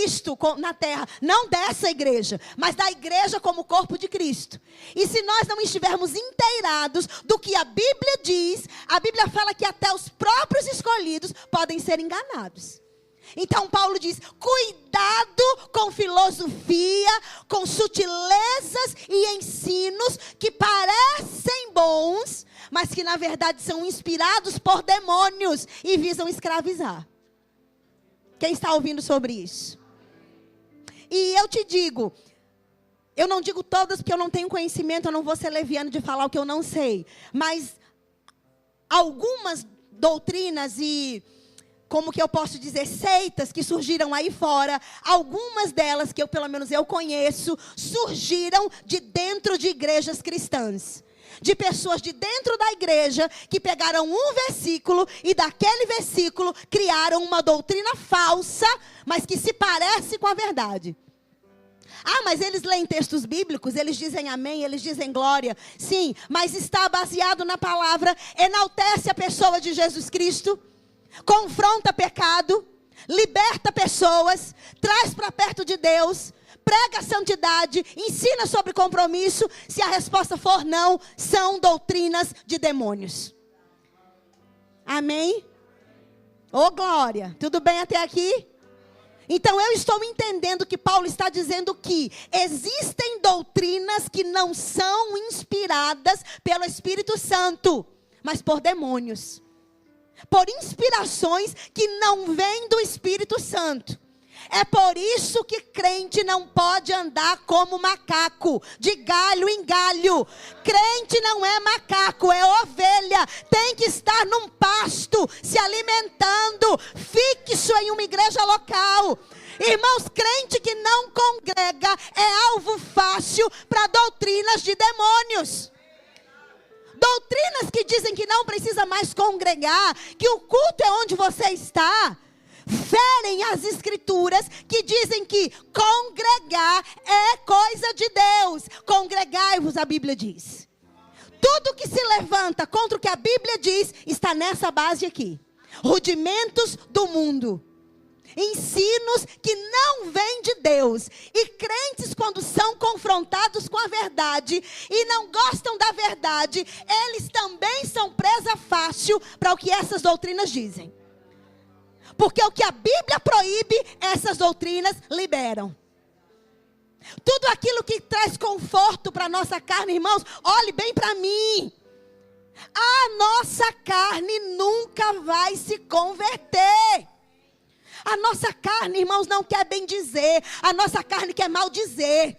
Cristo na terra. Não dessa igreja, mas da igreja como corpo de Cristo. E se nós não estivermos inteirados do que a Bíblia diz, a Bíblia fala que até os próprios escolhidos podem ser enganados. Então Paulo diz, cuidado com filosofia, com sutilezas e ensinos que parecem bons, mas que na verdade são inspirados por demônios e visam escravizar. Quem está ouvindo sobre isso? E eu te digo, eu não digo todas porque eu não tenho conhecimento, eu não vou ser leviano de falar o que eu não sei. Mas algumas doutrinas e, como que eu posso dizer, seitas que surgiram aí fora, algumas delas que pelo menos eu conheço, surgiram de dentro de igrejas cristãs. De pessoas de dentro da igreja que pegaram um versículo e daquele versículo criaram uma doutrina falsa, mas que se parece com a verdade. Ah, mas eles leem textos bíblicos, eles dizem amém, eles dizem glória. Sim, mas está baseado na palavra, enaltece a pessoa de Jesus Cristo, confronta pecado, liberta pessoas, traz para perto de Deus, prega a santidade, ensina sobre compromisso. Se a resposta for não, são doutrinas de demônios. Amém? Ô glória, tudo bem até aqui? Então eu estou entendendo que Paulo está dizendo que existem doutrinas que não são inspiradas pelo Espírito Santo, mas por demônios. Por inspirações que não vêm do Espírito Santo. É por isso que crente não pode andar como macaco, de galho em galho. Crente não é macaco, é ovelha. Tem que estar num pasto, se alimentando, fixo em uma igreja local. Irmãos, crente que não congrega é alvo fácil para doutrinas de demônios. Doutrinas que dizem que não precisa mais congregar, que o culto é onde você está. Ferem as escrituras que dizem que congregar é coisa de Deus. Congregai-vos, a Bíblia diz. Tudo que se levanta contra o que a Bíblia diz está nessa base aqui. Rudimentos do mundo. Ensinos que não vêm de Deus. E crentes, quando são confrontados com a verdade e não gostam da verdade, eles também são presa fácil para o que essas doutrinas dizem. Porque o que a Bíblia proíbe, essas doutrinas liberam. Tudo aquilo que traz conforto para a nossa carne, irmãos, olhe bem para mim. A nossa carne nunca vai se converter. A nossa carne, irmãos, não quer bem dizer. A nossa carne quer mal dizer.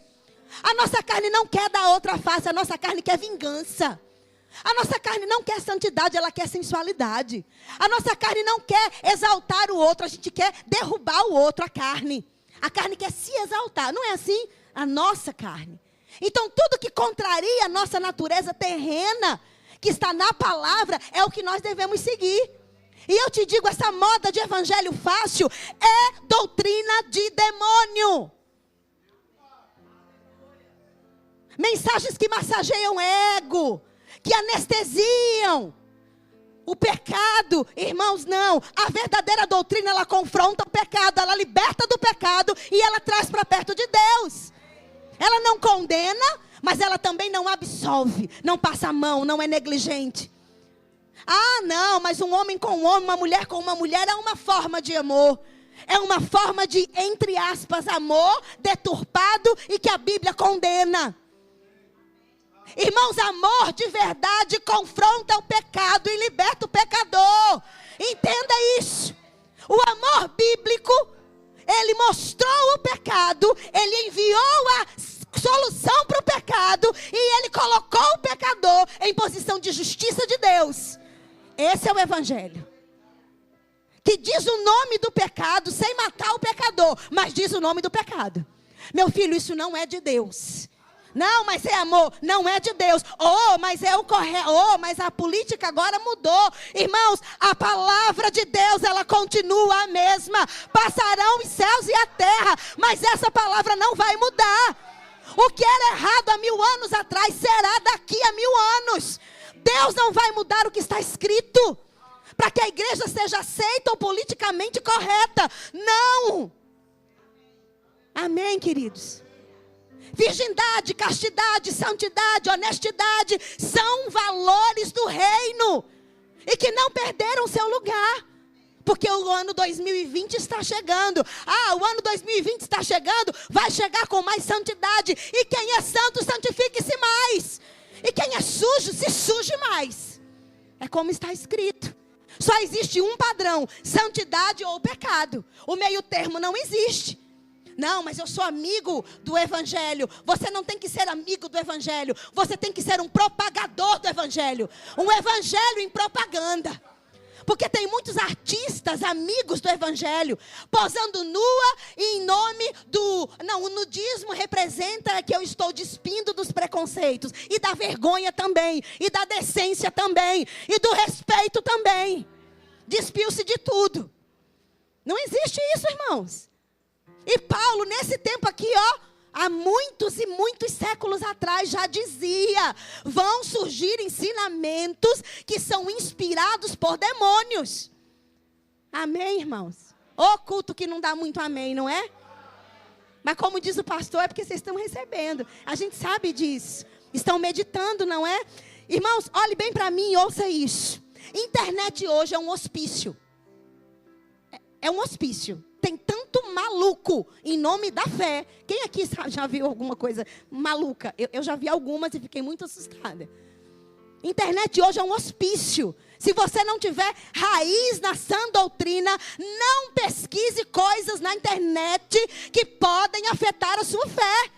A nossa carne não quer dar outra face. A nossa carne quer vingança. A nossa carne não quer santidade, ela quer sensualidade. A nossa carne não quer exaltar o outro, a gente quer derrubar o outro, a carne. A carne quer se exaltar, não é assim? A nossa carne. Então tudo que contraria a nossa natureza terrena, que está na palavra, é o que nós devemos seguir. E eu te digo, essa moda de evangelho fácil é doutrina de demônio. Mensagens que massageiam ego, que anestesiam o pecado. Irmãos, não. A verdadeira doutrina, ela confronta o pecado, ela liberta do pecado e ela traz para perto de Deus. Ela não condena, mas ela também não absolve, não passa a mão, não é negligente. Ah, não, mas um homem com um homem, uma mulher com uma mulher é uma forma de amor. É uma forma de, entre aspas, amor deturpado e que a Bíblia condena. Irmãos, amor de verdade confronta o pecado e liberta o pecador. Entenda isso. O amor bíblico, ele mostrou o pecado, ele enviou a solução para o pecado e ele colocou o pecador em posição de justiça de Deus. Esse é o evangelho. Que diz o nome do pecado sem matar o pecador, mas diz o nome do pecado. Meu filho, isso não é de Deus. Não, mas é amor. Não é de Deus. Oh, mas é o correto. Oh, mas a política agora mudou. Irmãos, a palavra de Deus, ela continua a mesma. Passarão os céus e a terra, mas essa palavra não vai mudar. O que era errado há 1000 anos atrás, será daqui a 1000 anos. Deus não vai mudar o que está escrito, para que a igreja seja aceita ou politicamente correta. Não. Amém, queridos? Virgindade, castidade, santidade, honestidade são valores do reino e que não perderam seu lugar. Porque o ano 2020 está chegando. O ano 2020 está chegando, vai chegar com mais santidade. E quem é santo, santifique-se mais. E quem é sujo, se suje mais. É como está escrito. Só existe um padrão, santidade ou pecado. O meio termo não existe. Não, mas eu sou amigo do evangelho. Você não tem que ser amigo do evangelho. Você tem que ser um propagador do evangelho. Um evangelho em propaganda. Porque tem muitos artistas, amigos do evangelho, posando nua em nome do... Não, o nudismo representa que eu estou despindo dos preconceitos. E da vergonha também. E da decência também. E do respeito também. Despiu-se de tudo. Não existe isso, irmãos. E Paulo, nesse tempo aqui, há muitos e muitos séculos atrás já dizia: vão surgir ensinamentos que são inspirados por demônios. Amém, irmãos? Ô culto que não dá muito amém, não é? Mas como diz o pastor, é porque vocês estão recebendo. A gente sabe disso. Estão meditando, não é? Irmãos, olhe bem para mim e ouça isso. Internet hoje é um hospício. É um hospício. Tem tanto maluco em nome da fé. Quem aqui já viu alguma coisa maluca? Eu já vi algumas e fiquei muito assustada. Internet hoje é um hospício. Se você não tiver raiz na sã doutrina, não pesquise coisas na internet que podem afetar a sua fé.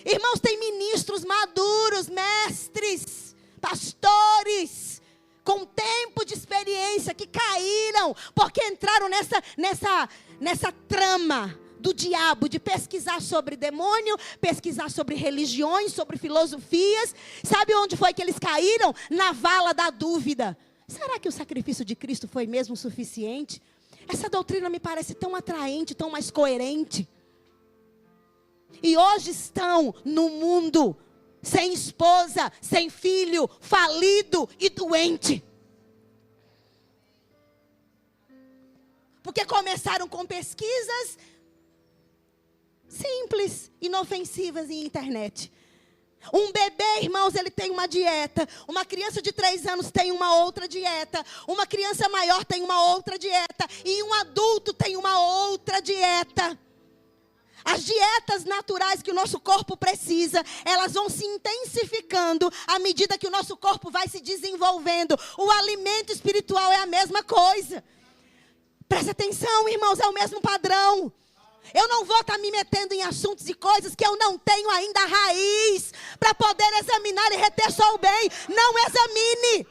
Irmãos, tem ministros maduros, mestres, pastores, com tempo de experiência, que caíram, porque entraram nessa trama do diabo, de pesquisar sobre demônio, pesquisar sobre religiões, sobre filosofias. Sabe onde foi que eles caíram? Na vala da dúvida. Será que o sacrifício de Cristo foi mesmo suficiente? Essa doutrina me parece tão atraente, tão mais coerente. E hoje estão no mundo sem esposa, sem filho, falido e doente. Porque começaram com pesquisas simples, inofensivas em internet. Um bebê, irmãos, ele tem uma dieta. Uma criança de 3 anos tem uma outra dieta. Uma criança maior tem uma outra dieta. E um adulto tem uma outra dieta. As dietas naturais que o nosso corpo precisa, elas vão se intensificando à medida que o nosso corpo vai se desenvolvendo. O alimento espiritual é a mesma coisa. Presta atenção, irmãos, é o mesmo padrão. Eu não vou estar me metendo em assuntos e coisas que eu não tenho ainda raiz para poder examinar e reter só o bem. Não examine.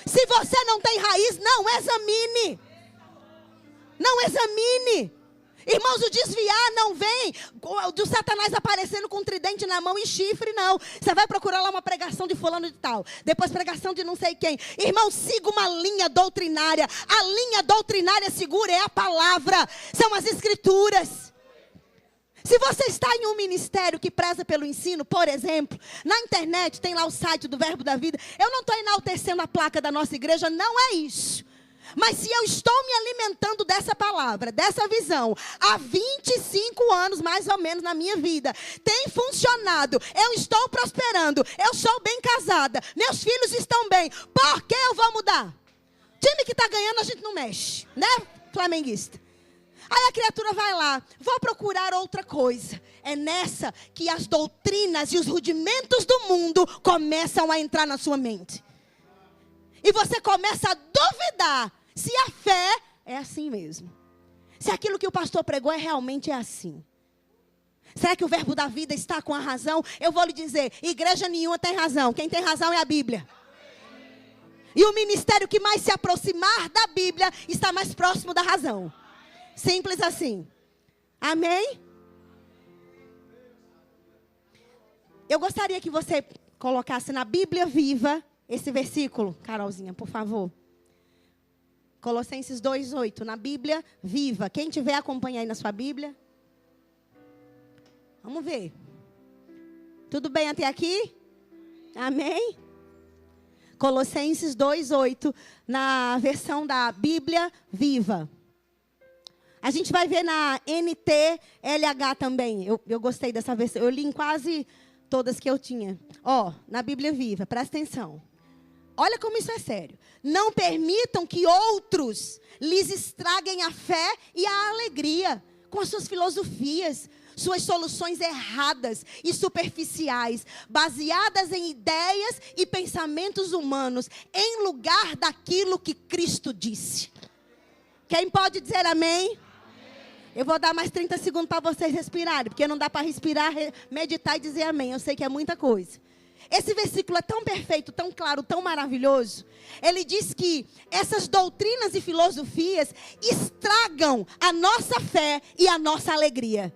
Se você não tem raiz, não examine. Não examine. Irmãos, o desviar não vem do Satanás aparecendo com um tridente na mão e chifre, não. Você vai procurar lá uma pregação de fulano de tal, depois pregação de não sei quem. Irmão, siga uma linha doutrinária. A linha doutrinária segura é a palavra, são as escrituras. Se você está em um ministério que preza pelo ensino, por exemplo, na internet tem lá o site do Verbo da Vida. Eu não estou enaltecendo a placa da nossa igreja, não é isso. Mas se eu estou me alimentando dessa palavra, dessa visão, há 25 anos mais ou menos na minha vida, tem funcionado, eu estou prosperando, eu sou bem casada, meus filhos estão bem, por que eu vou mudar? Time que está ganhando a gente não mexe, né, flamenguista? Aí a criatura vai lá, vou procurar outra coisa. É nessa que as doutrinas e os rudimentos do mundo começam a entrar na sua mente. E você começa a duvidar se a fé é assim mesmo. Se aquilo que o pastor pregou realmente é assim. Será que o verbo da vida está com a razão? Eu vou lhe dizer, igreja nenhuma tem razão. Quem tem razão é a Bíblia. E o ministério que mais se aproximar da Bíblia está mais próximo da razão. Simples assim. Amém? Eu gostaria que você colocasse na Bíblia Viva esse versículo, Carolzinha, por favor. Colossenses 2:8, na Bíblia Viva. Quem tiver, acompanha aí na sua Bíblia. Vamos ver. Tudo bem até aqui? Amém? Colossenses 2:8, na versão da Bíblia Viva. A gente vai ver na NTLH também. Eu gostei dessa versão. Eu li em quase todas que eu tinha. Na Bíblia Viva, presta atenção. Olha como isso é sério. Não permitam que outros lhes estraguem a fé e a alegria com as suas filosofias, suas soluções erradas e superficiais, baseadas em ideias e pensamentos humanos, em lugar daquilo que Cristo disse. Quem pode dizer amém? Eu vou dar mais 30 segundos para vocês respirarem, porque não dá para respirar, meditar e dizer amém. Eu sei que é muita coisa. Esse versículo é tão perfeito, tão claro, tão maravilhoso. Ele diz que essas doutrinas e filosofias estragam a nossa fé e a nossa alegria.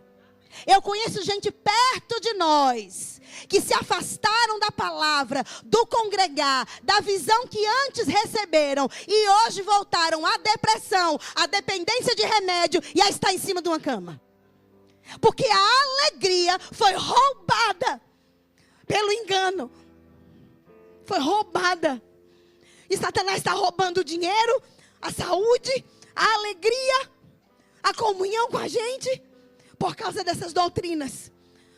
Eu conheço gente perto de nós que se afastaram da palavra, do congregar, da visão que antes receberam e hoje voltaram à depressão, à dependência de remédio e a estar em cima de uma cama. Porque a alegria foi roubada pelo engano. Foi roubada. E Satanás está roubando o dinheiro, a saúde, a alegria, a comunhão com a gente, por causa dessas doutrinas.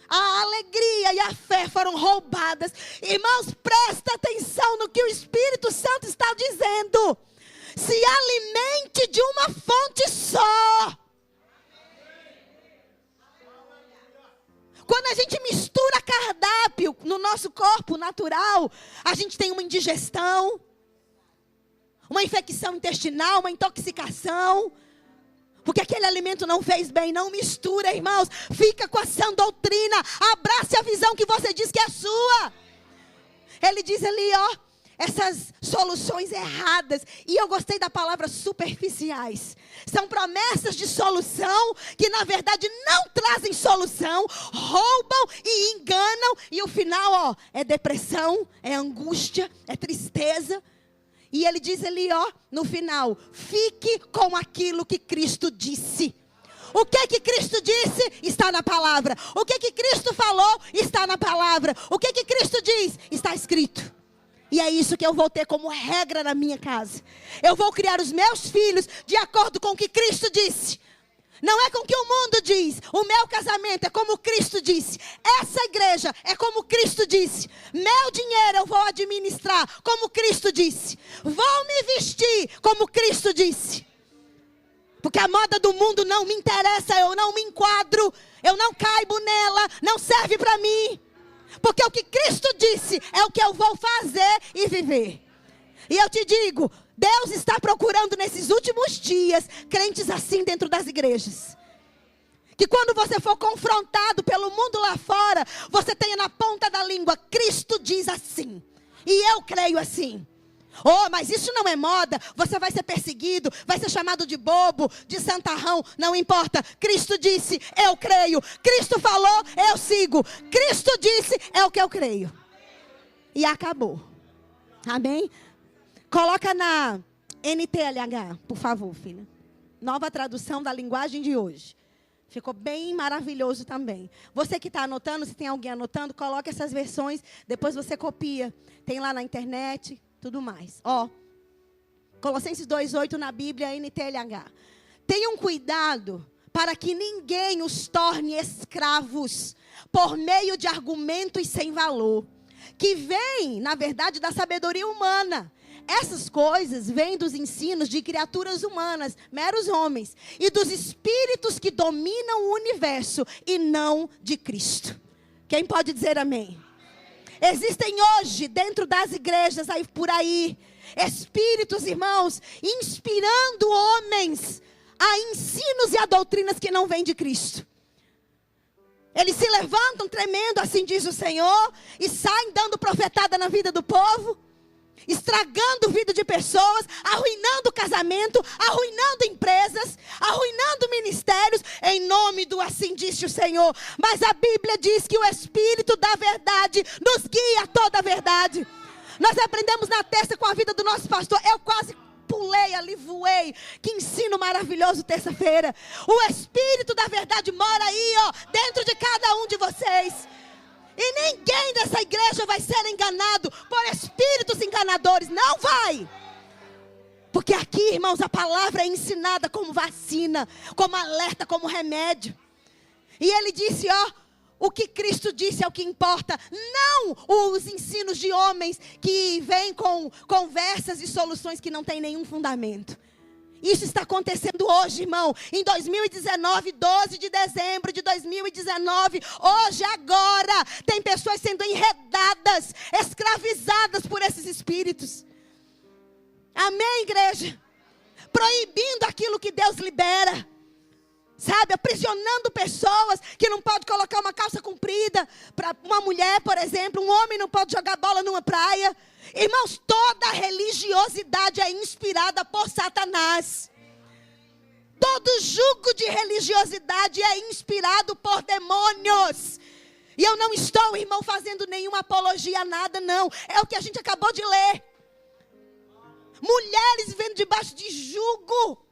A alegria e a fé foram roubadas. Irmãos, presta atenção no que o Espírito Santo está dizendo. Se alimente de uma fonte só. Quando a gente mistura cardápio no nosso corpo natural, a gente tem uma indigestão, uma infecção intestinal, uma intoxicação. Porque aquele alimento não fez bem. Não mistura, irmãos. Fica com a sã doutrina. Abrace a visão que você diz que é sua. Ele diz ali, essas soluções erradas. E eu gostei da palavra superficiais. São promessas de solução que na verdade não trazem solução. Roubam e enganam. E o final, é depressão, é angústia, é tristeza. E ele diz ali, no final, fique com aquilo que Cristo disse. O que Cristo disse? Está na palavra. O que Cristo falou? Está na palavra. O que Cristo diz? Está escrito. E é isso que eu vou ter como regra na minha casa. Eu vou criar os meus filhos de acordo com o que Cristo disse. Não é com o que o mundo diz. O meu casamento é como Cristo disse. Essa igreja é como Cristo disse. Meu dinheiro eu vou administrar como Cristo disse. Vou me vestir como Cristo disse. Porque a moda do mundo não me interessa. Eu não me enquadro. Eu não caibo nela. Não serve para mim. Porque o que Cristo disse é o que eu vou fazer e viver. E eu te digo, Deus está procurando nesses últimos dias crentes assim dentro das igrejas. Que quando você for confrontado pelo mundo lá fora, você tenha na ponta da língua, Cristo diz assim. E eu creio assim. Mas isso não é moda, você vai ser perseguido, vai ser chamado de bobo, de santarrão, não importa. Cristo disse, eu creio. Cristo falou, eu sigo. Cristo disse, é o que eu creio. E acabou. Amém? Coloca na NTLH, por favor, filha. Nova tradução da linguagem de hoje. Ficou bem maravilhoso também. Você que está anotando, se tem alguém anotando, coloca essas versões, depois você copia. Tem lá na internet, tudo mais. Colossenses 2:8 na Bíblia, NTLH. Tenham cuidado para que ninguém os torne escravos por meio de argumentos sem valor, que vêm, na verdade, da sabedoria humana. Essas coisas vêm dos ensinos de criaturas humanas, meros homens, e dos espíritos que dominam o universo, e não de Cristo. Quem pode dizer amém? Existem hoje, dentro das igrejas, aí por aí, espíritos, irmãos, inspirando homens a ensinos e a doutrinas que não vêm de Cristo. Eles se levantam tremendo, assim diz o Senhor, e saem dando profetada na vida do povo, estragando a vida de pessoas, arruinando o casamento, arruinando empresas, arruinando ministérios, em nome do assim disse o Senhor. Mas a Bíblia diz que o Espírito da verdade nos guia a toda a verdade. Nós aprendemos na terça com a vida do nosso pastor. Eu quase pulei ali, voei. Que ensino maravilhoso terça-feira. O Espírito da verdade mora aí, dentro de cada um de vocês. E ninguém dessa igreja vai ser enganado por espíritos enganadores. Não vai. Porque aqui, irmãos, a palavra é ensinada como vacina, como alerta, como remédio. E ele disse, ó, o que Cristo disse é o que importa. Não os ensinos de homens que vêm com conversas e soluções que não têm nenhum fundamento. Isso está acontecendo hoje, irmão. Em 2019, 12 de dezembro de 2019. Hoje, agora, tem pessoas sendo enredadas, escravizadas por esses espíritos. Amém, igreja? Proibindo aquilo que Deus libera. Sabe, aprisionando pessoas que não pode colocar uma calça comprida para uma mulher, por exemplo. Um homem não pode jogar bola numa praia. Irmãos, toda religiosidade é inspirada por Satanás. Todo jugo de religiosidade é inspirado por demônios. E eu não estou, irmão, fazendo nenhuma apologia a nada, não. É o que a gente acabou de ler. Mulheres vivendo debaixo de jugo.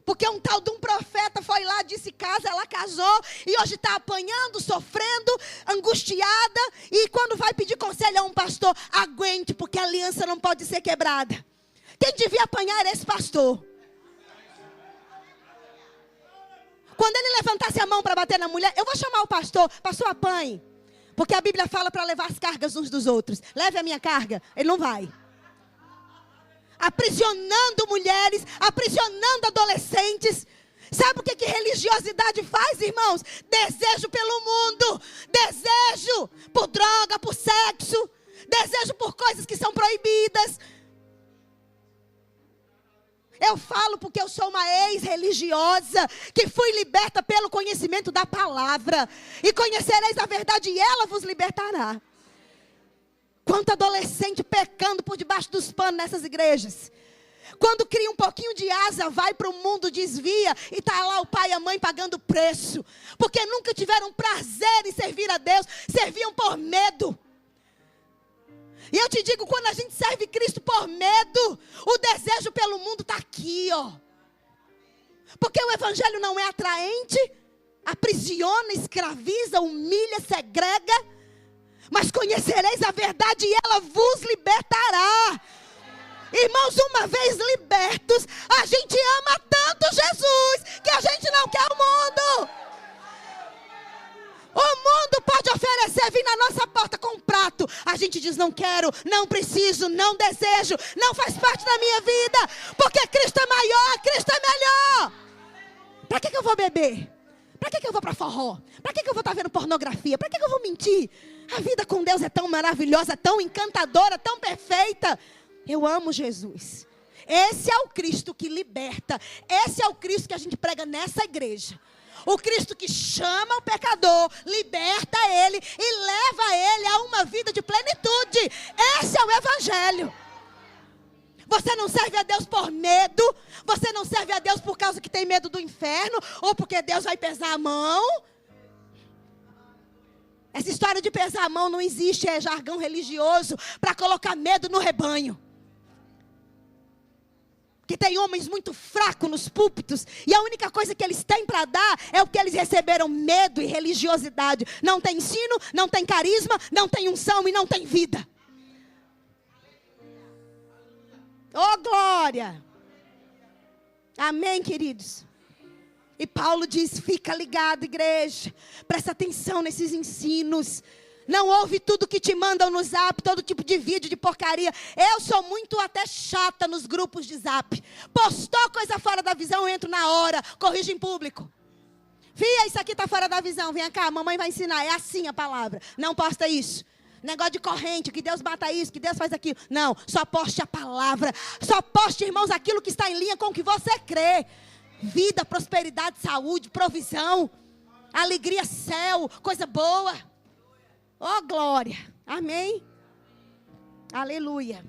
Porque um tal de um profeta foi lá, disse casa, ela casou. E hoje está apanhando, sofrendo, angustiada. E quando vai pedir conselho a um pastor, aguente, porque a aliança não pode ser quebrada. Quem devia apanhar era esse pastor. Quando ele levantasse a mão para bater na mulher, eu vou chamar o pastor, pastor, apanhe. Porque a Bíblia fala para levar as cargas uns dos outros. Leve a minha carga, ele não vai. Aprisionando mulheres, aprisionando adolescentes. Sabe o que religiosidade faz, irmãos? Desejo pelo mundo, desejo por droga, por sexo, desejo por coisas que são proibidas. Eu falo porque eu sou uma ex-religiosa, que fui liberta pelo conhecimento da palavra. E conhecereis a verdade e ela vos libertará. Quanto adolescente pecando por debaixo dos panos nessas igrejas. Quando cria um pouquinho de asa, vai para o mundo, desvia. E está lá o pai e a mãe pagando preço. Porque nunca tiveram prazer em servir a Deus. Serviam por medo. E eu te digo, quando a gente serve Cristo por medo, o desejo pelo mundo está aqui, ó. Porque o evangelho não é atraente. Aprisiona, escraviza, humilha, segrega. Mas conhecereis a verdade e ela vos libertará. Irmãos, uma vez libertos, a gente ama tanto Jesus, que a gente não quer o mundo. O mundo pode oferecer, vir na nossa porta com um prato. A gente diz, não quero, não preciso, não desejo, não faz parte da minha vida. Porque Cristo é maior, Cristo é melhor. Para que eu vou beber? Para que eu vou para forró? Para que eu vou estar vendo pornografia? Para que eu vou mentir? A vida com Deus é tão maravilhosa, tão encantadora, tão perfeita. Eu amo Jesus. Esse é o Cristo que liberta. Esse é o Cristo que a gente prega nessa igreja. O Cristo que chama o pecador, liberta ele e leva ele a uma vida de plenitude. Esse é o evangelho. Você não serve a Deus por medo. Você não serve a Deus por causa que tem medo do inferno. Ou porque Deus vai pesar a mão. Essa história de pesar a mão não existe. É jargão religioso para colocar medo no rebanho. Que tem homens muito fracos nos púlpitos. E a única coisa que eles têm para dar é o que eles receberam: medo e religiosidade. Não tem ensino, não tem carisma, não tem unção e não tem vida. Oh, glória! Amém, queridos? E Paulo diz, fica ligado, igreja. Presta atenção nesses ensinos. Não ouve tudo que te mandam no zap, todo tipo de vídeo de porcaria. Eu sou muito até chata nos grupos de zap. Postou coisa fora da visão, eu entro na hora, corrijo em público. Fia, isso aqui está fora da visão, vem cá, a mamãe vai ensinar. É assim a palavra, não posta isso. Negócio de corrente, que Deus mata isso, que Deus faz aquilo. Não, só poste a palavra. Só poste, irmãos, aquilo que está em linha com o que você crê. Vida, prosperidade, saúde, provisão, alegria, céu, coisa boa. Oh, glória. Amém. Aleluia.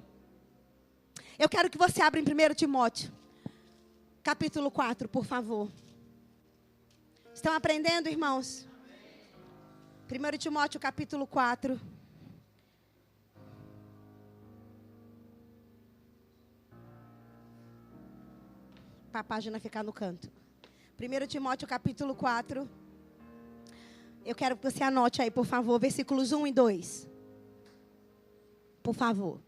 Eu quero que você abra em 1 Timóteo, capítulo 4, por favor. Estão aprendendo, irmãos? 1 Timóteo, capítulo 4. Para a página ficar no canto. 1 Timóteo, capítulo 4. Eu quero que você anote aí, por favor, versículos 1 e 2. Por favor.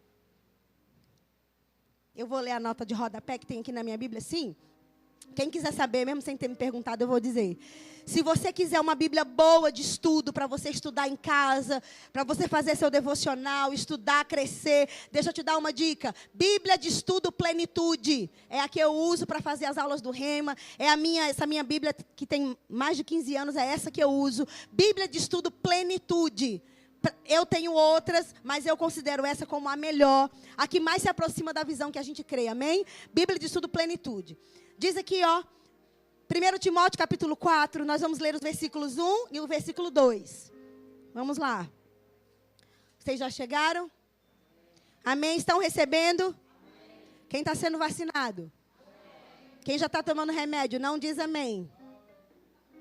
Eu vou ler a nota de rodapé que tem aqui na minha Bíblia, sim. Quem quiser saber, mesmo sem ter me perguntado, eu vou dizer. Se você quiser uma Bíblia boa de estudo, para você estudar em casa, para você fazer seu devocional, estudar, crescer, deixa eu te dar uma dica. Bíblia de Estudo Plenitude. É a que eu uso para fazer as aulas do Rema. Essa minha Bíblia, que tem mais de 15 anos, é essa que eu uso. Bíblia de Estudo Plenitude. Eu tenho outras, mas eu considero essa como a melhor. A que mais se aproxima da visão que a gente crê, amém? Bíblia de Estudo Plenitude. Diz aqui, ó. 1 Timóteo capítulo 4, nós vamos ler os versículos 1 e o versículo 2. Vamos lá. Vocês já chegaram? Amém? Estão recebendo? Amém. Quem está sendo vacinado? Amém. Quem já está tomando remédio, não diz amém.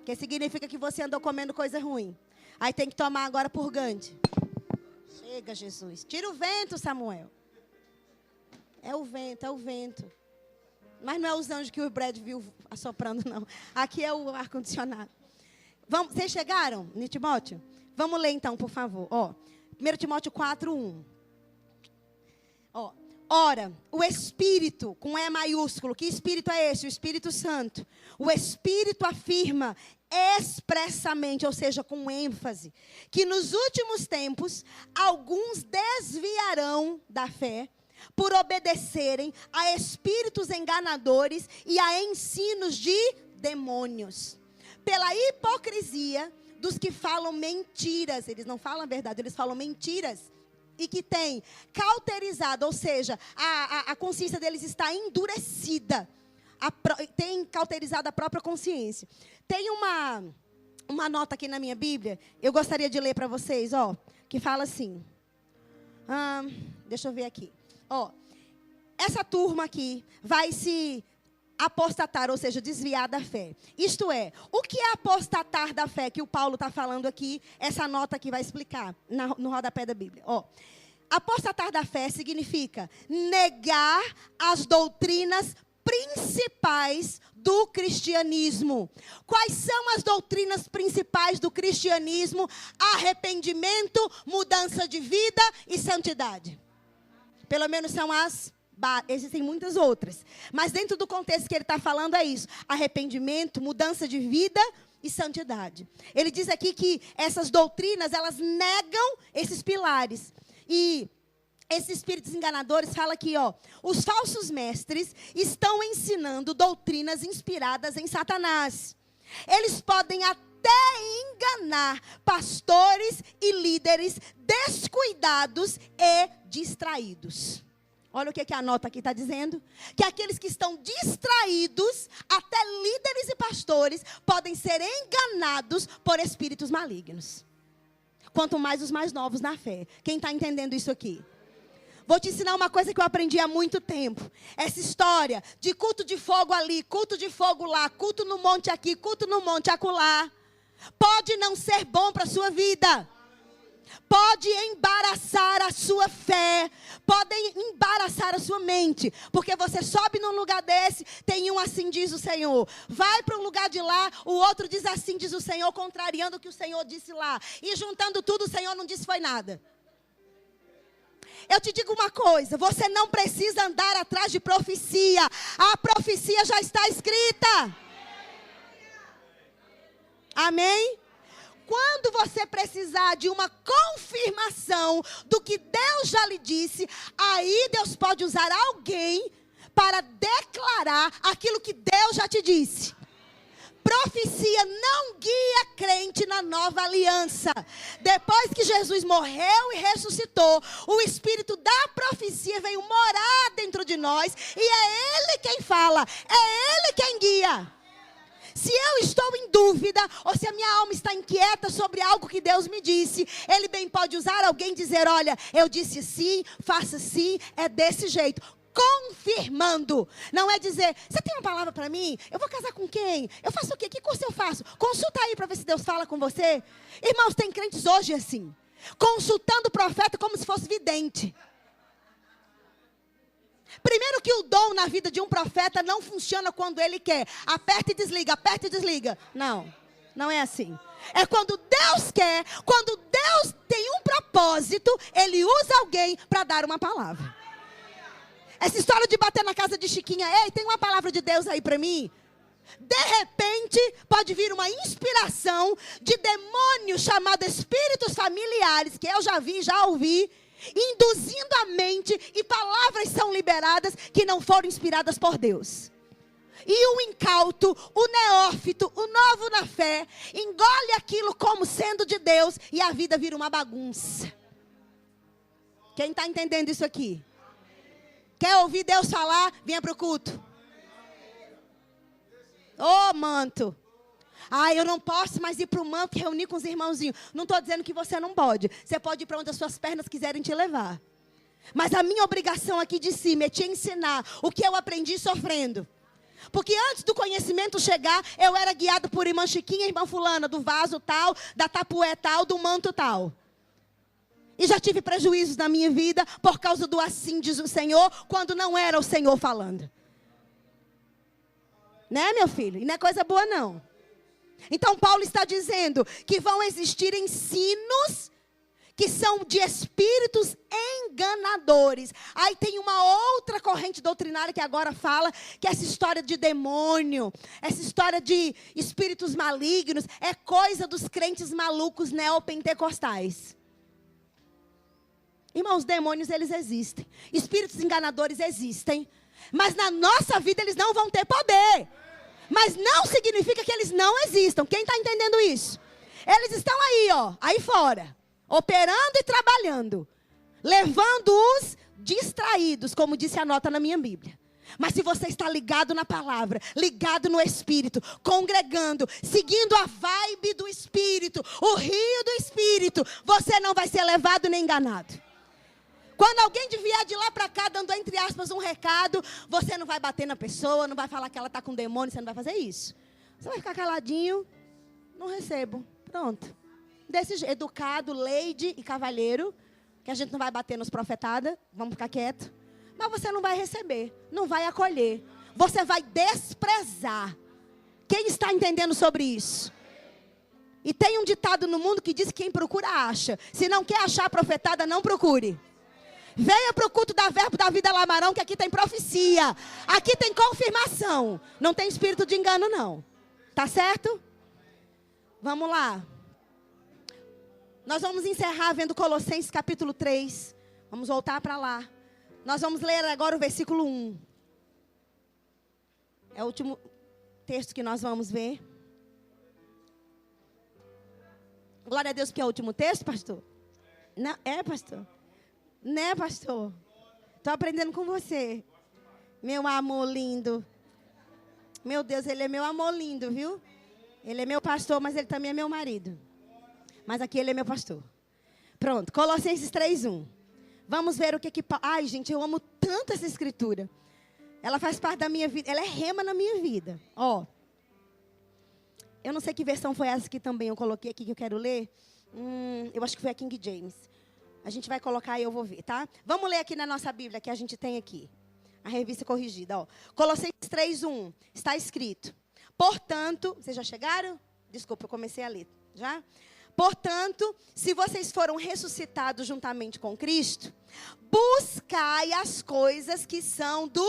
Que significa que você andou comendo coisa ruim. Aí tem que tomar agora purgante. Chega, Jesus. Tira o vento, Samuel. É o vento, é o vento. Mas não é os anjos que o Brad viu assoprando, não. Aqui é o ar-condicionado. Vocês chegaram, Timóteo? Vamos ler então, por favor. Ó, 1 Timóteo 4, 1. Ó, ora, o Espírito, com E maiúsculo, que Espírito é esse? O Espírito Santo. O Espírito afirma expressamente, ou seja, com ênfase, que nos últimos tempos, alguns desviarão da fé, por obedecerem a espíritos enganadores e a ensinos de demônios. Pela hipocrisia dos que falam mentiras. Eles não falam a verdade, eles falam mentiras. E que têm cauterizado, ou seja, a consciência deles está endurecida. Tem cauterizado a própria consciência. Tem uma nota aqui na minha Bíblia, eu gostaria de ler para vocês, ó, que fala assim. Deixa eu ver aqui. Ó, essa turma aqui vai se apostatar, ou seja, desviar da fé. Isto é, o que é apostatar da fé que o Paulo está falando aqui? Essa nota aqui vai explicar no rodapé da Bíblia. Ó, apostatar da fé significa negar as doutrinas principais do cristianismo. Quais são as doutrinas principais do cristianismo? Arrependimento, mudança de vida e santidade. Pelo menos são existem muitas outras. Mas dentro do contexto que ele está falando é isso. Arrependimento, mudança de vida e santidade. Ele diz aqui que essas doutrinas, elas negam esses pilares. E esses espíritos enganadores falam aqui, ó. Os falsos mestres estão ensinando doutrinas inspiradas em Satanás. Eles podem até enganar pastores e líderes descuidados e distraídos. Olha o que a nota aqui está dizendo. Que aqueles que estão distraídos, até líderes e pastores, podem ser enganados por espíritos malignos. Quanto mais os mais novos na fé. Quem está entendendo isso aqui? Vou te ensinar uma coisa que eu aprendi há muito tempo. Essa história de culto de fogo ali, culto de fogo lá, culto no monte aqui, culto no monte acolá, pode não ser bom para a sua vida. Pode embaraçar a sua fé, pode embaraçar a sua mente, porque você sobe num lugar desse, tem um assim diz o Senhor, vai para um lugar de lá, o outro diz assim diz o Senhor, contrariando o que o Senhor disse lá, e juntando tudo o Senhor não disse foi nada. Eu te digo uma coisa, você não precisa andar atrás de profecia, a profecia já está escrita. Amém? Quando você precisar de uma confirmação do que Deus já lhe disse, aí Deus pode usar alguém para declarar aquilo que Deus já te disse. Profecia não guia crente na nova aliança. Depois que Jesus morreu e ressuscitou, o Espírito da profecia veio morar dentro de nós e é Ele quem fala, é Ele quem guia. Se eu estou em dúvida, ou se a minha alma está inquieta sobre algo que Deus me disse, Ele bem pode usar alguém e dizer, olha, eu disse sim, faça sim, é desse jeito. Confirmando. Não é dizer, você tem uma palavra para mim? Eu vou casar com quem? Eu faço o quê? Que curso eu faço? Consulta aí para ver se Deus fala com você. Irmãos, tem crentes hoje assim, consultando o profeta como se fosse vidente. Primeiro que o dom na vida de um profeta não funciona quando ele quer. Aperta e desliga, aperta e desliga. Não, não é assim. É quando Deus quer, quando Deus tem um propósito, Ele usa alguém para dar uma palavra. Essa história de bater na casa de Chiquinha, ei, tem uma palavra de Deus aí para mim? De repente, pode vir uma inspiração de demônios chamados espíritos familiares, que eu já vi, já ouvi, induzindo a mente, e palavras são liberadas que não foram inspiradas por Deus. E o incauto, o neófito, o novo na fé, engole aquilo como sendo de Deus e a vida vira uma bagunça. Quem está entendendo isso aqui? Quer ouvir Deus falar? Venha para o culto. Ô, manto. Eu não posso mais ir para o manto, reunir com os irmãozinhos. Não estou dizendo que você não pode. Você pode ir para onde as suas pernas quiserem te levar. Mas a minha obrigação aqui de cima é te ensinar o que eu aprendi sofrendo. Porque antes do conhecimento chegar, eu era guiado por irmã Chiquinha, irmã fulana, do vaso tal, da tapué tal, do manto tal. E já tive prejuízos na minha vida por causa do assim diz o Senhor, quando não era o Senhor falando. Né, meu filho? E não é coisa boa, não. Então, Paulo está dizendo que vão existir ensinos que são de espíritos enganadores. Aí tem uma outra corrente doutrinária que agora fala que essa história de demônio, essa história de espíritos malignos, é coisa dos crentes malucos neopentecostais. Irmãos, demônios, eles existem. Espíritos enganadores existem. Mas na nossa vida eles não vão ter poder. Mas não significa que eles não existam. Quem está entendendo isso? Eles estão aí, aí fora. Operando e trabalhando. Levando os distraídos, como disse a nota na minha Bíblia. Mas se você está ligado na palavra, ligado no Espírito, congregando, seguindo a vibe do Espírito, o rio do Espírito, você não vai ser levado nem enganado. Quando alguém vier de lá para cá, dando entre aspas um recado, você não vai bater na pessoa, não vai falar que ela está com demônio, você não vai fazer isso. Você vai ficar caladinho, não recebo, pronto. Desse jeito, educado, lady e cavalheiro, que a gente não vai bater nos profetadas, vamos ficar quieto. Mas você não vai receber, não vai acolher, você vai desprezar. Quem está entendendo sobre isso? E tem um ditado no mundo que diz que quem procura acha. Se não quer achar a profetada, não procure. Venha para o culto da Verbo da Vida Lamarão, que aqui tem profecia. Aqui tem confirmação. Não tem espírito de engano, não. Tá certo? Vamos lá. Nós vamos encerrar vendo Colossenses capítulo 3. Vamos voltar para lá. Nós vamos ler agora o versículo 1. É o último texto que nós vamos ver. Glória a Deus, porque é o último texto, pastor? Não, pastor? Né, pastor? Estou aprendendo com você. Meu amor lindo. Meu Deus, ele é meu amor lindo, viu? Ele é meu pastor, mas ele também é meu marido. Mas aqui ele é meu pastor. Pronto, Colossenses 3:1. Vamos ver o que que... Ai, gente, eu amo tanto essa escritura. Ela faz parte da minha vida. Ela é rema na minha vida. Eu não sei que versão foi essa que também eu coloquei aqui que eu quero ler. Eu acho que foi a King James. A gente vai colocar e eu vou ver, tá? Vamos ler aqui na nossa Bíblia que a gente tem aqui. A revista corrigida, Colossenses 3:1. Está escrito. Portanto, vocês já chegaram? Desculpa, eu comecei a ler. Já? Portanto, se vocês foram ressuscitados juntamente com Cristo, buscai as coisas que são do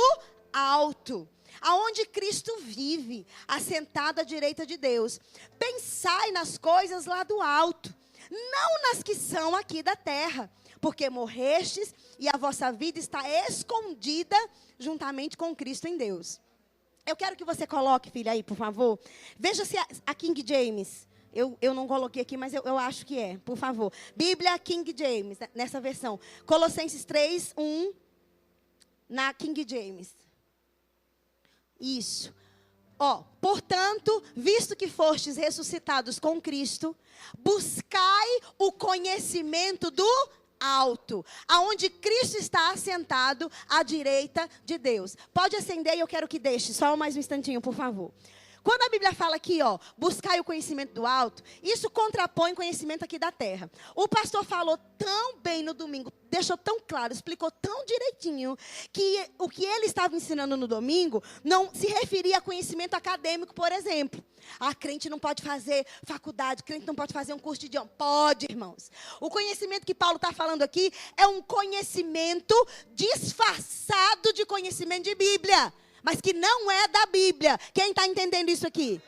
alto, aonde Cristo vive, assentado à direita de Deus. Pensai nas coisas lá do alto, não nas que são aqui da terra, porque morrestes e a vossa vida está escondida juntamente com Cristo em Deus. Eu quero que você coloque, filha, aí, por favor. Veja se a King James... Eu não coloquei aqui, mas eu acho que é, por favor. Bíblia King James, nessa versão. Colossenses 3:1, na King James. Isso. Portanto, visto que fostes ressuscitados com Cristo, buscai o conhecimento do alto, aonde Cristo está assentado à direita de Deus. Pode acender e eu quero que deixe, só mais um instantinho, por favor. Quando a Bíblia fala aqui, ó, buscai o conhecimento do alto, isso contrapõe conhecimento aqui da terra. O pastor falou tão bem no domingo, deixou tão claro, explicou tão direitinho, que o que ele estava ensinando no domingo não se referia a conhecimento acadêmico, por exemplo. Ah, crente não pode fazer faculdade, crente não pode fazer um curso de idioma. Pode, irmãos. O conhecimento que Paulo está falando aqui é um conhecimento disfarçado de conhecimento de Bíblia, mas que não é da Bíblia. Quem está entendendo isso aqui?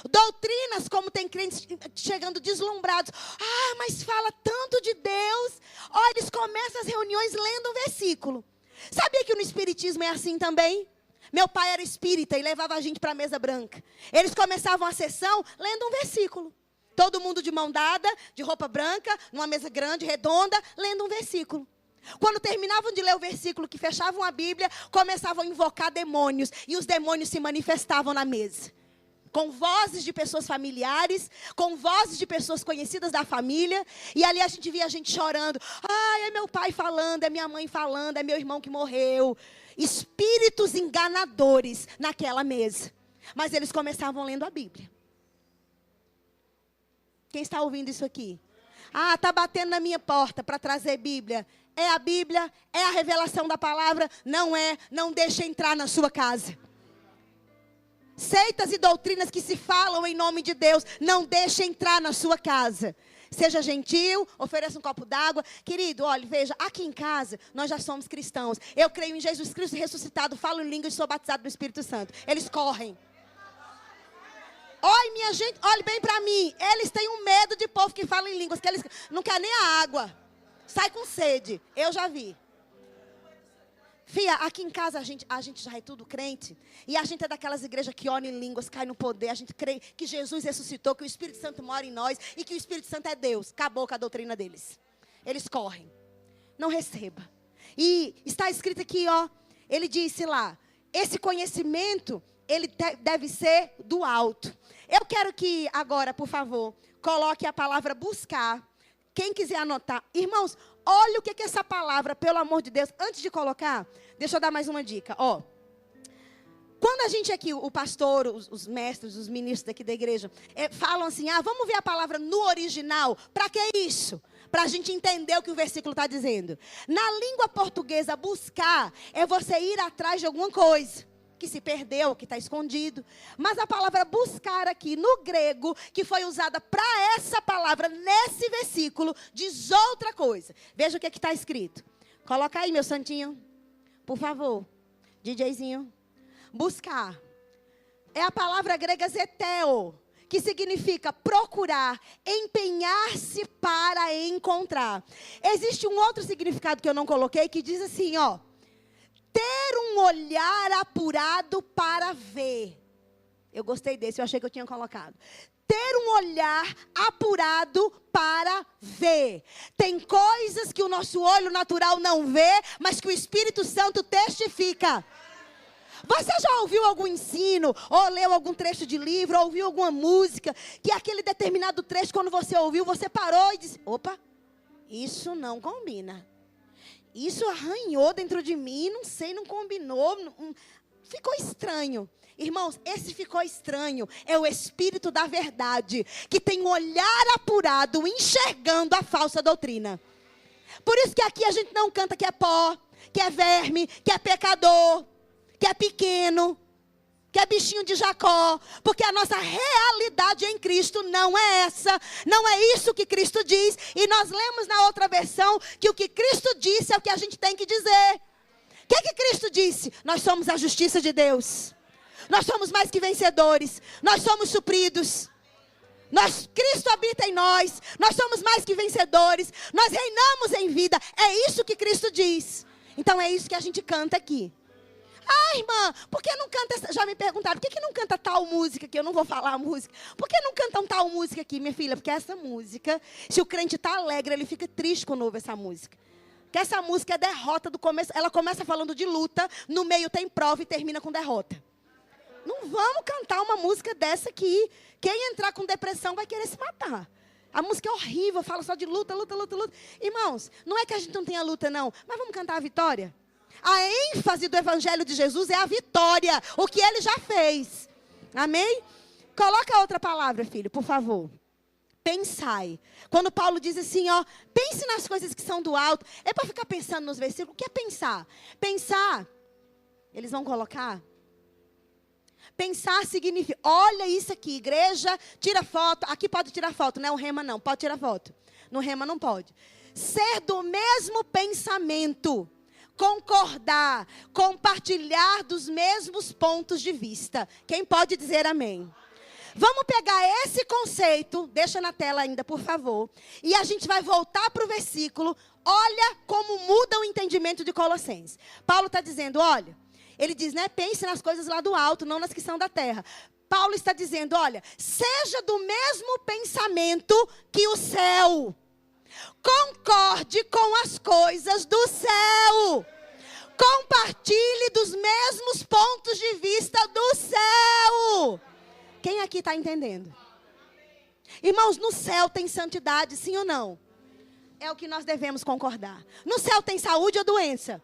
Doutrinas, como tem crentes chegando deslumbrados. Ah, mas fala tanto de Deus. Ó, eles começam as reuniões lendo um versículo. Sabia que no espiritismo é assim também? Meu pai era espírita e levava a gente para a mesa branca. Eles começavam a sessão lendo um versículo. Todo mundo de mão dada, de roupa branca, numa mesa grande, redonda, lendo um versículo. Quando terminavam de ler o versículo, que fechavam a Bíblia, começavam a invocar demônios. E os demônios se manifestavam na mesa. Com vozes de pessoas familiares, com vozes de pessoas conhecidas da família. E ali a gente via a gente chorando. Ai, é meu pai falando, é minha mãe falando, é meu irmão que morreu. Espíritos enganadores naquela mesa. Mas eles começavam lendo a Bíblia. Quem está ouvindo isso aqui? Ah, está batendo na minha porta para trazer Bíblia. É a Bíblia? É a revelação da palavra? Não é. Não deixa entrar na sua casa. Seitas e doutrinas que se falam em nome de Deus, não deixa entrar na sua casa. Seja gentil, ofereça um copo d'água. Querido, olha, veja, aqui em casa, nós já somos cristãos. Eu creio em Jesus Cristo ressuscitado, falo em línguas e sou batizado no Espírito Santo. Eles correm. Oi, minha gente, olhe bem para mim. Eles têm um medo de povo que fala em línguas, que eles não querem nem a água. Sai com sede. Eu já vi. Fia, aqui em casa a gente já é tudo crente. E a gente é daquelas igrejas que ora em línguas, cai no poder. A gente crê que Jesus ressuscitou, que o Espírito Santo mora em nós e que o Espírito Santo é Deus. Acabou com a doutrina deles. Eles correm. Não receba. E está escrito aqui, ó. Ele disse lá, esse conhecimento, ele deve ser do alto. Eu quero que agora, por favor, coloque a palavra buscar. Quem quiser anotar. Irmãos, olha o que é essa palavra, pelo amor de Deus. Antes de colocar, deixa eu dar mais uma dica. Ó, quando a gente aqui, o pastor, os mestres, os ministros daqui da igreja, falam assim, vamos ver a palavra no original. Para que isso? Para a gente entender o que o versículo está dizendo. Na língua portuguesa, buscar é você ir atrás de alguma coisa que se perdeu, que está escondido. Mas a palavra buscar aqui, no grego, que foi usada para essa palavra, nesse versículo, diz outra coisa. Veja o que está escrito. Coloca aí, meu santinho. Por favor. DJzinho. Buscar. É a palavra grega zeteo, que significa procurar, empenhar-se para encontrar. Existe um outro significado que eu não coloquei, que diz assim, ó. Ter um olhar apurado para ver. Eu gostei desse, eu achei que eu tinha colocado. Ter um olhar apurado para ver. Tem coisas que o nosso olho natural não vê, mas que o Espírito Santo testifica. Você já ouviu algum ensino, ou leu algum trecho de livro, ou ouviu alguma música, que aquele determinado trecho, quando você ouviu, você parou e disse, opa, isso não combina. Isso arranhou dentro de mim, não sei, não combinou, ficou estranho. Irmãos, esse ficou estranho é o Espírito da verdade, que tem um olhar apurado, enxergando a falsa doutrina. Por isso que aqui a gente não canta que é pó, que é verme, que é pecador, que é pequeno, que é bichinho de Jacó, porque a nossa realidade em Cristo não é essa, não é isso que Cristo diz, e nós lemos na outra versão que o que Cristo disse é o que a gente tem que dizer. O que Cristo disse? Nós somos a justiça de Deus, nós somos mais que vencedores, nós somos supridos, Cristo habita em nós somos mais que vencedores, nós reinamos em vida, é isso que Cristo diz. Então é isso que a gente canta aqui. Irmã, por que não canta, já me perguntaram, por que não canta tal música aqui? Eu não vou falar a música. Por que não cantam tal música aqui, minha filha? Porque essa música, se o crente está alegre, ele fica triste quando ouve essa música. Porque essa música é derrota do começo, ela começa falando de luta, no meio tem prova e termina com derrota. Não vamos cantar uma música dessa aqui. Quem entrar com depressão vai querer se matar. A música é horrível, fala só de luta, luta, luta, luta. Irmãos, não é que a gente não tenha luta não, mas vamos cantar a vitória? A ênfase do Evangelho de Jesus é a vitória, o que Ele já fez. Amém? Coloca outra palavra, filho, por favor. Pensai. Quando Paulo diz assim, ó, pense nas coisas que são do alto. É para ficar pensando nos versículos. O que é pensar? Pensar, eles vão colocar. Pensar significa, olha isso aqui, igreja, tira foto. Aqui pode tirar foto, não é o rema não, pode tirar foto. No rema não pode. Ser do mesmo pensamento. Concordar, compartilhar dos mesmos pontos de vista. Quem pode dizer amém? Vamos pegar esse conceito, deixa na tela ainda, por favor. E a gente vai voltar para o versículo. Olha como muda o entendimento de Colossenses. Paulo está dizendo, olha, ele diz, né? Pense nas coisas lá do alto, não nas que são da terra. Paulo está dizendo, olha, seja do mesmo pensamento que o céu. Concorde com as coisas do céu. Compartilhe dos mesmos pontos de vista do céu. Quem aqui está entendendo? Irmãos, no céu tem santidade, sim ou não? É o que nós devemos concordar. No céu tem saúde ou doença?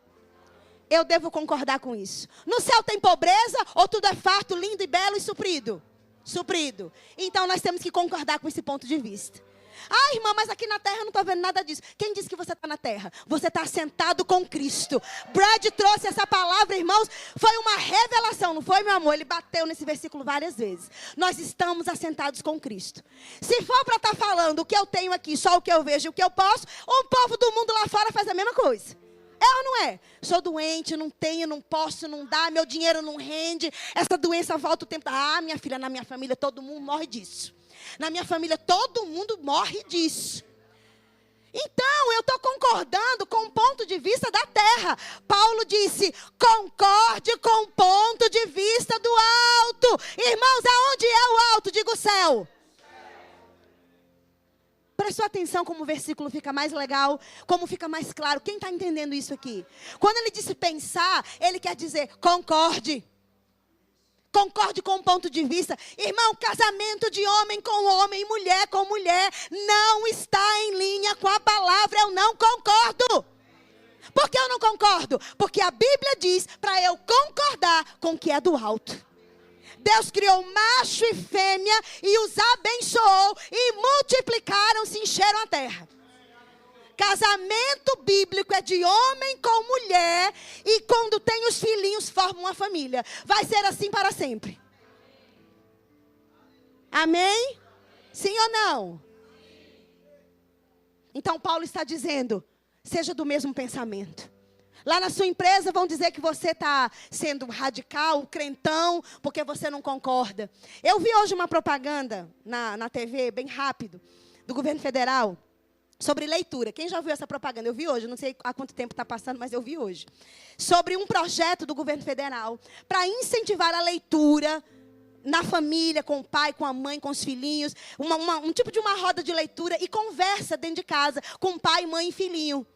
Eu devo concordar com isso. No céu tem pobreza ou tudo é farto, lindo e belo e suprido? Suprido. Então nós temos que concordar com esse ponto de vista. Ah, irmã, mas aqui na terra eu não estou vendo nada disso. Quem disse que você está na terra? Você está sentado com Cristo. Brad trouxe essa palavra, irmãos. Foi uma revelação, não foi, meu amor? Ele bateu nesse versículo várias vezes. Nós estamos assentados com Cristo. Se for para estar falando o que eu tenho aqui, só o que eu vejo e o que eu posso, o povo do mundo lá fora faz a mesma coisa. É ou não é? Sou doente, não tenho, não posso, não dá, meu dinheiro não rende. Essa doença volta o tempo. Ah, minha filha, na minha família todo mundo morre disso. Na minha família, todo mundo morre disso. Então, eu estou concordando com o ponto de vista da terra. Paulo disse, concorde com o ponto de vista do alto. Irmãos, aonde é o alto? Diga o céu. Prestou atenção como o versículo fica mais legal, como fica mais claro. Quem está entendendo isso aqui? Quando ele disse pensar, ele quer dizer concorde. Concorde com o ponto de vista. Irmão, casamento de homem com homem, mulher com mulher, não está em linha com a palavra. Eu não concordo. Por que eu não concordo? Porque a Bíblia diz para eu concordar com o que é do alto. Deus criou macho e fêmea e os abençoou e multiplicaram-se e encheram a terra. Casamento bíblico é de homem com mulher e quando tem os filhinhos formam uma família. Vai ser assim para sempre. Amém? Sim ou não? Então Paulo está dizendo, seja do mesmo pensamento. Lá na sua empresa vão dizer que você está sendo radical, crentão, porque você não concorda. Eu vi hoje uma propaganda na TV, bem rápido, do governo federal. Sobre leitura. Quem já viu essa propaganda? Eu vi hoje, não sei há quanto tempo está passando, mas eu vi hoje. Sobre um projeto do governo federal para incentivar a leitura na família, com o pai, com a mãe, com os filhinhos. Um tipo de uma roda de leitura e conversa dentro de casa com pai, mãe e filhinho.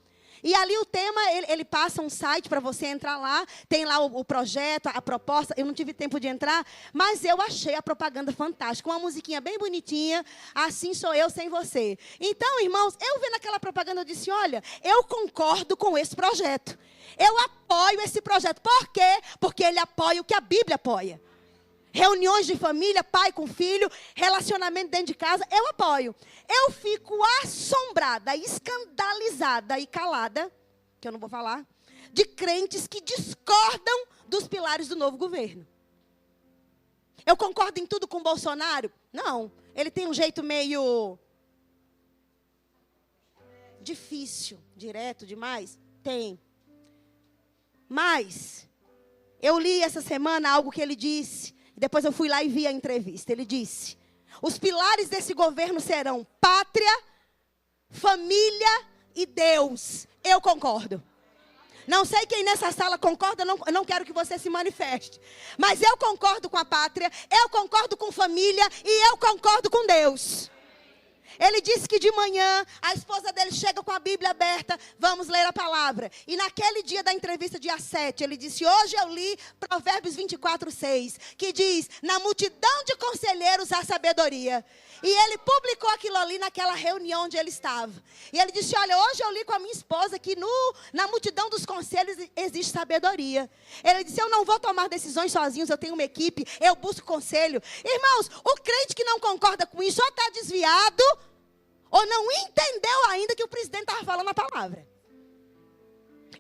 E ali o tema, ele passa um site para você entrar lá, tem lá o projeto, a proposta. Eu não tive tempo de entrar, mas eu achei a propaganda fantástica. Uma musiquinha bem bonitinha, assim sou eu sem você. Então, irmãos, eu vendo aquela propaganda, eu disse, olha, eu concordo com esse projeto. Eu apoio esse projeto. Por quê? Porque ele apoia o que a Bíblia apoia. Reuniões de família, pai com filho, relacionamento dentro de casa, eu apoio. Eu fico assombrada, escandalizada e calada, que eu não vou falar, de crentes que discordam dos pilares do novo governo. Eu concordo em tudo com o Bolsonaro? Não. Ele tem um jeito meio difícil, direto demais? Tem. Mas eu li essa semana algo que ele disse. Depois eu fui lá e vi a entrevista. Ele disse, os pilares desse governo serão pátria, família e Deus. Eu concordo. Não sei quem nessa sala concorda, eu não quero que você se manifeste. Mas eu concordo com a pátria, eu concordo com família e eu concordo com Deus. Ele disse que de manhã a esposa dele chega com a Bíblia aberta, vamos ler a palavra. E naquele dia da entrevista, dia 7, ele disse, hoje eu li Provérbios 24:6, que diz, na multidão de conselheiros há sabedoria. E ele publicou aquilo ali naquela reunião onde ele estava. E ele disse, olha, hoje eu li com a minha esposa que na multidão dos conselhos existe sabedoria. Ele disse, eu não vou tomar decisões sozinhos, eu tenho uma equipe, eu busco conselho. Irmãos, o crente que não concorda com isso, ou está desviado, ou não entendeu ainda que o presidente estava falando a palavra.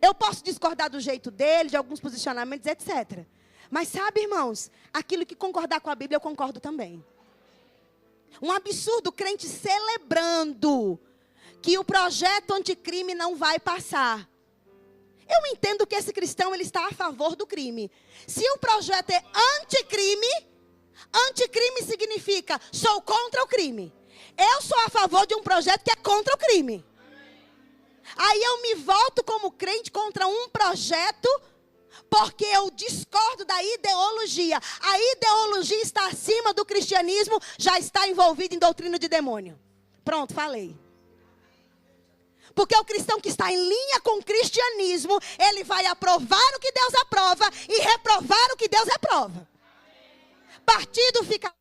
Eu posso discordar do jeito dele, de alguns posicionamentos, etc. Mas sabe, irmãos, aquilo que concordar com a Bíblia, eu concordo também. Um absurdo o crente celebrando que o projeto anticrime não vai passar. Eu entendo que esse cristão ele está a favor do crime. Se o projeto é anticrime, anticrime significa sou contra o crime. Eu sou a favor de um projeto que é contra o crime. Aí eu me volto como crente contra um projeto porque eu discordo da ideologia. A ideologia está acima do cristianismo, já está envolvida em doutrina de demônio. Pronto, falei. Porque o cristão que está em linha com o cristianismo, ele vai aprovar o que Deus aprova e reprovar o que Deus reprova. Partido fica,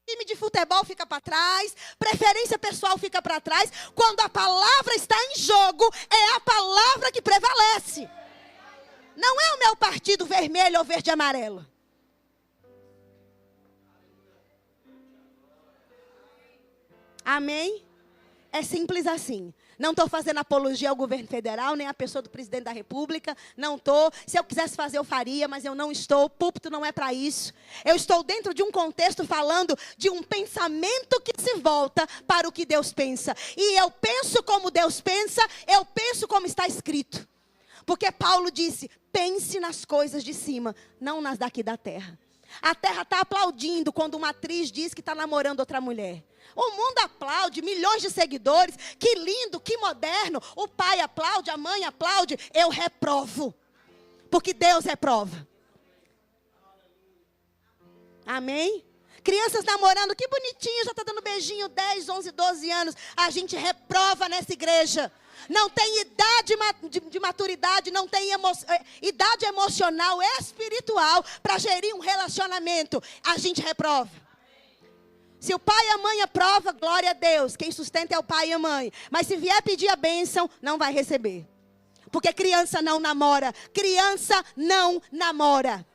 time de futebol fica para trás, preferência pessoal fica para trás. Quando a palavra está em jogo, é a palavra que prevalece. Não é o meu partido vermelho ou verde e amarelo. Amém? É simples assim. Não estou fazendo apologia ao governo federal, nem à pessoa do presidente da república. Não estou. Se eu quisesse fazer, eu faria, mas eu não estou. O púlpito não é para isso. Eu estou dentro de um contexto falando de um pensamento que se volta para o que Deus pensa. E eu penso como Deus pensa, eu penso como está escrito. Porque Paulo disse, pense nas coisas de cima, não nas daqui da terra. A terra está aplaudindo quando uma atriz diz que está namorando outra mulher. O mundo aplaude, milhões de seguidores, que lindo, que moderno. O pai aplaude, a mãe aplaude, eu reprovo. Porque Deus reprova. Amém? Crianças namorando, que bonitinho, já está dando beijinho, 10, 11, 12 anos. A gente reprova nessa igreja. Não tem idade de maturidade, não tem idade emocional, espiritual para gerir um relacionamento. A gente reprova. Se o pai e a mãe aprova, glória a Deus. Quem sustenta é o pai e a mãe. Mas se vier pedir a bênção, não vai receber. Porque criança não namora. Criança não namora.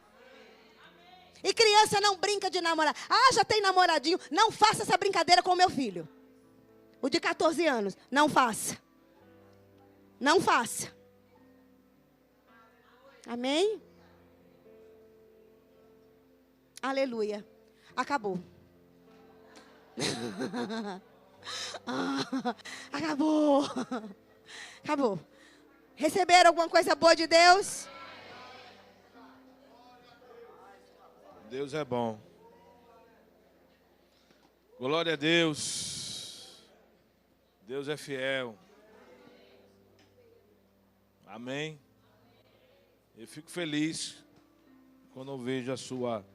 E criança não brinca de namorar. Ah, já tem namoradinho. Não faça essa brincadeira com o meu filho. O de 14 anos. Não faça. Não faça. Amém? Aleluia. Acabou. Acabou. Acabou. Receberam alguma coisa boa de Deus? Deus é bom. Glória a Deus. Deus é fiel. Amém. Eu fico feliz quando eu vejo a sua